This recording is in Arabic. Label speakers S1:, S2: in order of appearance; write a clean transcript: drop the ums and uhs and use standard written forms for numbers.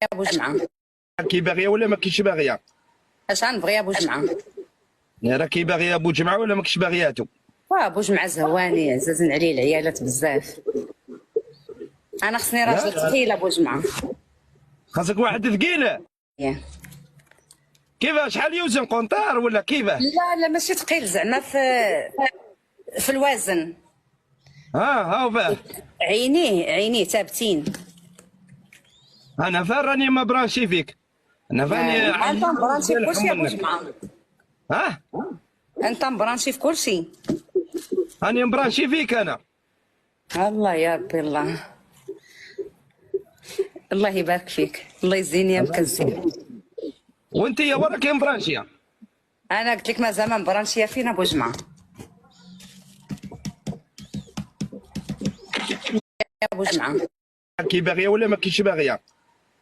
S1: ابو جمعه.
S2: كي باغيه ولا ما كيش باغيه؟
S1: اش غنبغي ابو جمعه؟
S2: راكي باغيه ابو جمعه ولا ما كيش باغياتو؟
S1: ابو جمعه زهواني، عزازن عليه العيالات بزاف. انا خصني راجل ثقيل ابو جمعه.
S2: خاصك واحد ثقيل.
S1: ياه.
S2: كيفاش شحال يوزن قنطار ولا كيفاه؟
S1: لا لا ماشي ثقيل، زعما في الوزن.
S2: هاو فاه.
S1: عينيه ثابتين.
S2: انا فين راني ما برانشي فيك. انا فاني
S1: انت مبرانشي في كلشي ابو جمعه.
S2: ها
S1: انت مبرانشي في كلشي.
S2: راني مبرانشي فيك انا.
S1: الله يا ربي الله. الله يبارك فيك، الله يزيني يا مكزين.
S2: وانت يا وراك مبرانشيه.
S1: انا قلت لك مازال ما مبرانشيه فين ابو جمعه. يا ابو جمعه.
S2: كي باغيه ولا ما كيش باغيه؟